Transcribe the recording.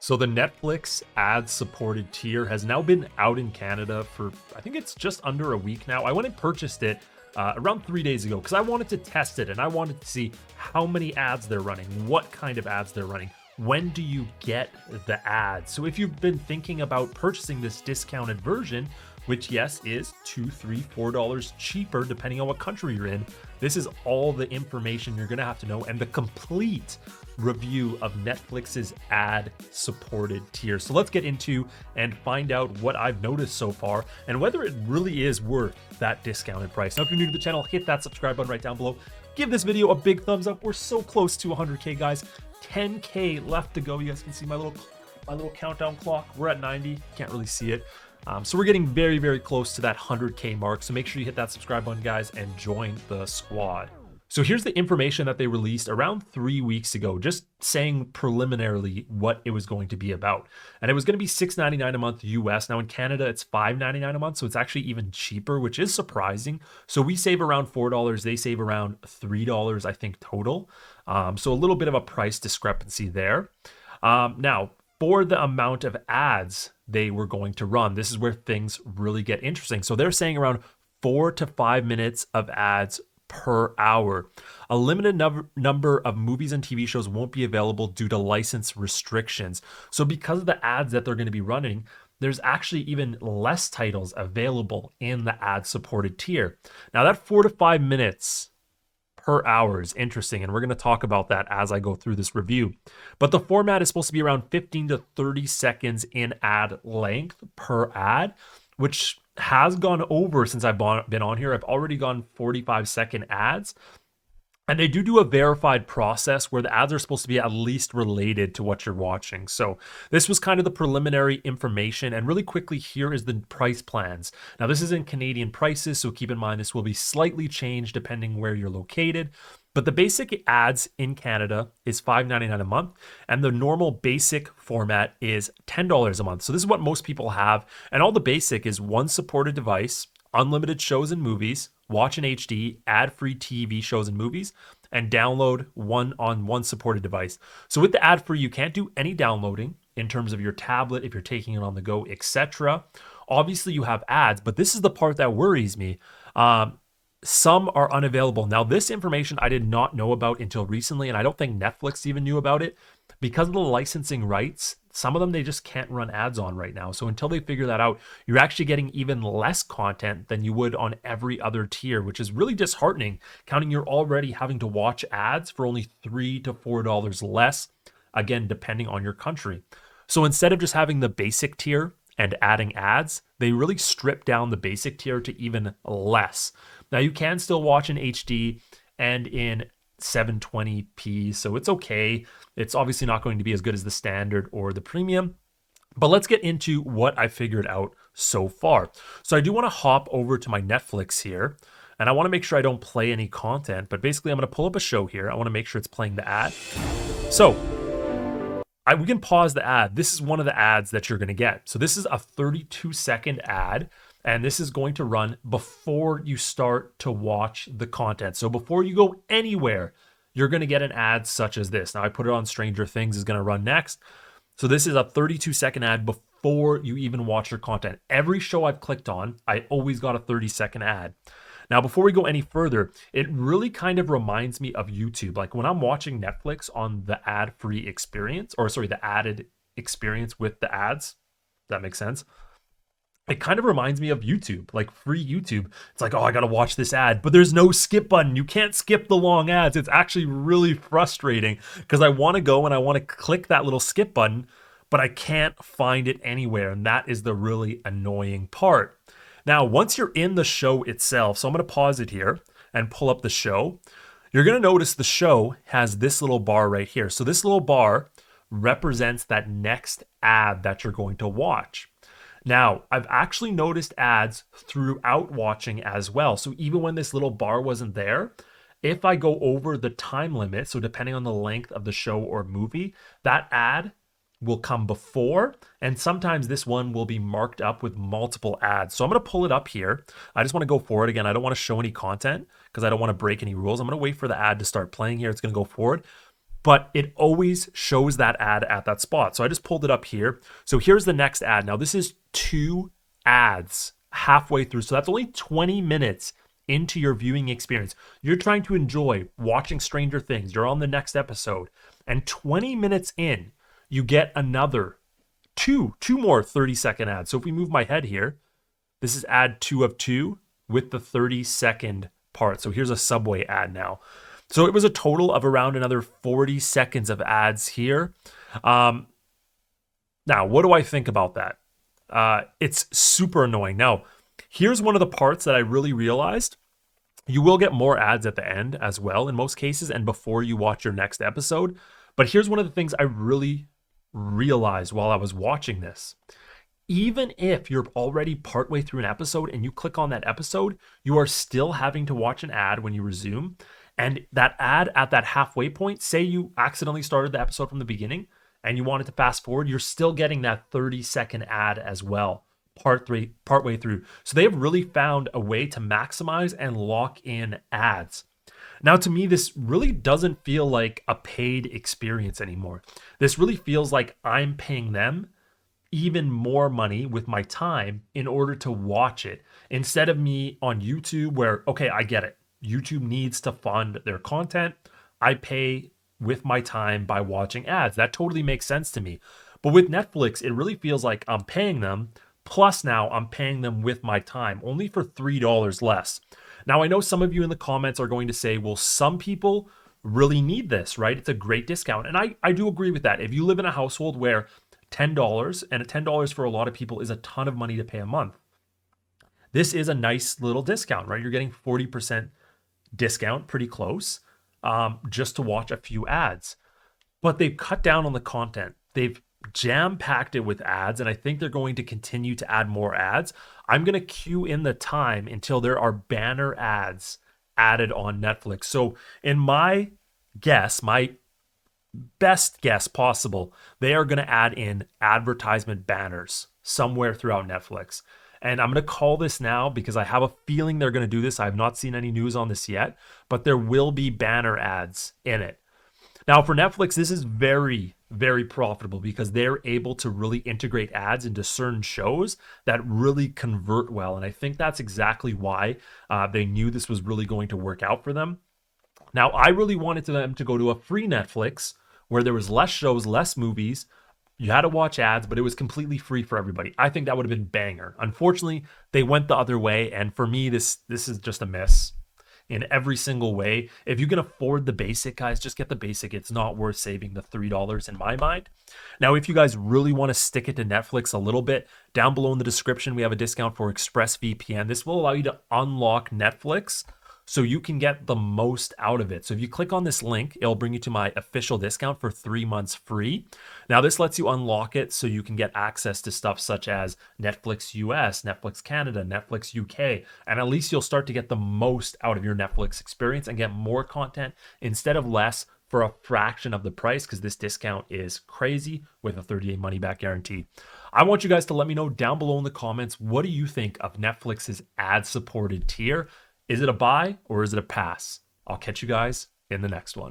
So the Netflix ad-supported tier has now been out in Canada for, I think it's just under a week now. I went and purchased it around 3 days ago because I wanted to test it and I wanted to see how many ads they're running, what kind of ads they're running, when do you get the ads. So if you've been thinking about purchasing this discounted version, which yes is $2, $3, $4 cheaper depending on what country you're in, this is all the information you're gonna have to know and the complete review of Netflix's ad-supported tier. So let's get into and find out what I've noticed so far and whether it really is worth that discounted price. Now, if you're new to the channel, hit that subscribe button right down below. Give this video a big thumbs up. We're so close to 100K, guys. 10K left to go. You guys can see my little countdown clock. We're at 90. Can't really see it. So we're getting very, very close to that 100K mark. So make sure you hit that subscribe button, guys, and join the squad. So here's the information that they released around 3 weeks ago, just saying preliminarily what it was going to be about. And it was going to be $6.99 a month US. Now in Canada, it's $5.99 a month. So it's actually even cheaper, which is surprising. So we save around $4. They save around $3, I think, total. So a little bit of a price discrepancy there. Now, for the amount of ads they were going to run, this is where things really get interesting. So they're saying around 4 to 5 minutes of ads per hour. A limited number of movies and TV shows won't be available due to license restrictions. So because of the ads that they're going to be running, there's actually even less titles available in the ad-supported tier. Now that 4 to 5 minutes per hour is interesting, and we're going to talk about that as I go through this review. But the format is supposed to be around 15 to 30 seconds in ad length per ad, which has gone over since I've been on here. I've already gone 45-second ads. And they do a verified process where the ads are supposed to be at least related to what you're watching. So this was kind of the preliminary information. And really quickly, here is the price plans. Now, this is in Canadian prices, so keep in mind this will be slightly changed depending where you're located. But the basic ads in Canada is $5.99 a month, and the normal basic format is $10 a month. So this is what most people have. And all the basic is one supported device, unlimited shows and movies, watch in HD, ad-free TV shows and movies, and download one supported device. So with the ad-free, you can't do any downloading in terms of your tablet, if you're taking it on the go, etc. Obviously, you have ads, but this is the part that worries me. Some are unavailable. Now, this information I did not know about until recently, and I don't think Netflix even knew about it. Because of the licensing rights, some of them they just can't run ads on right now. So until they figure that out, you're actually getting even less content than you would on every other tier, which is really disheartening, counting you're already having to watch ads for only $3 to $4 less, again, depending on your country. So instead of just having the basic tier and adding ads, they really strip down the basic tier to even less. Now, you can still watch in HD and in 720p, so it's okay. It's obviously not going to be as good as the standard or the premium, but let's get into what I figured out so far. So I do want to hop over to my Netflix here, and I want to make sure I don't play any content, but basically I'm going to pull up a show here. I want to make sure it's playing the ad. So we can pause the ad. This is one of the ads that you're going to get. So this is a 32-second ad, and this is going to run before you start to watch the content. So before you go anywhere, you're going to get an ad such as this. Now I put it on Stranger Things is going to run next. So this is a 32-second ad before you even watch your content. Every show I've clicked on, I always got a 30-second ad. Now, before we go any further, it really kind of reminds me of YouTube. Like when I'm watching Netflix on the ad-free experience, or sorry, the added experience with the ads, does that make sense? It kind of reminds me of YouTube, like free YouTube. It's like, oh, I got to watch this ad, but there's no skip button. You can't skip the long ads. It's actually really frustrating because I want to go and I want to click that little skip button, but I can't find it anywhere. And that is the really annoying part. Now, once you're in the show itself, so I'm going to pause it here and pull up the show. You're going to notice the show has this little bar right here. So this little bar represents that next ad that you're going to watch. Now, I've actually noticed ads throughout watching as well. So even when this little bar wasn't there, if I go over the time limit, so depending on the length of the show or movie, that ad will come before, and sometimes this one will be marked up with multiple ads. So I'm going to pull it up here. I just want to go forward again. I don't want to show any content because I don't want to break any rules. I'm going to wait for the ad to start playing here. It's going to go forward. but it always shows that ad at that spot. So I just pulled it up here. So here's the next ad. Now this is 2 ads halfway through. So that's only 20 minutes into your viewing experience. You're trying to enjoy watching Stranger Things. You're on the next episode. And 20 minutes in, you get another two more 30-second ads. So if we move my head here, this is ad 2 of 2 with the 30-second part. So here's a Subway ad now. So it was a total of around another 40 seconds of ads here. Now, what do I think about that? It's super annoying. Now, here's one of the parts that I really realized. You will get more ads at the end as well in most cases and before you watch your next episode. But here's one of the things I really realized while I was watching this. Even if you're already partway through an episode and you click on that episode, you are still having to watch an ad when you resume. And that ad at that halfway point, say you accidentally started the episode from the beginning and you wanted to fast forward, you're still getting that 30-second ad as well, partway through. So they have really found a way to maximize and lock in ads. Now, to me, this really doesn't feel like a paid experience anymore. This really feels like I'm paying them even more money with my time in order to watch it, instead of me on YouTube where, okay, I get it. YouTube needs to fund their content. I pay with my time by watching ads. That totally makes sense to me. But with Netflix, it really feels like I'm paying them, plus now I'm paying them with my time, only for $3 less. Now, I know some of you in the comments are going to say, well, some people really need this, right? It's a great discount. And I do agree with that. If you live in a household where $10, and $10 for a lot of people is a ton of money to pay a month, this is a nice little discount, right? You're getting 40% discount, pretty close, just to watch a few ads. But they've cut down on the content. They've jam-packed it with ads, and I think they're going to continue to add more ads. I'm going to queue in the time until there are banner ads added on Netflix. So in my guess, my best guess possible, they are going to add in advertisement banners somewhere throughout Netflix. And I'm going to call this now because I have a feeling they're going to do this. I have not seen any news on this yet, but there will be banner ads in it. Now, for Netflix, this is very, very profitable because they're able to really integrate ads into certain shows that really convert well. And I think that's exactly why they knew this was really going to work out for them. Now, I really wanted them to go to a free Netflix where there was less shows, less movies. You had to watch ads, but it was completely free for everybody. I think that would have been banger. Unfortunately, they went the other way, and for me, this is just a miss in every single way. If you can afford the basic, guys, just get the basic. It's not worth saving the $3 in my mind. Now, if you guys really want to stick it to Netflix a little bit, down below in the description, we have a discount for ExpressVPN. This will allow you to unlock Netflix so you can get the most out of it. So if you click on this link, it'll bring you to my official discount for 3 months free. Now, this lets you unlock it so you can get access to stuff such as Netflix US, Netflix Canada, Netflix UK, and at least you'll start to get the most out of your Netflix experience and get more content instead of less for a fraction of the price, because this discount is crazy with a 30-day money-back guarantee. I want you guys to let me know down below in the comments, what do you think of Netflix's ad-supported tier? Is it a buy or is it a pass? I'll catch you guys in the next one.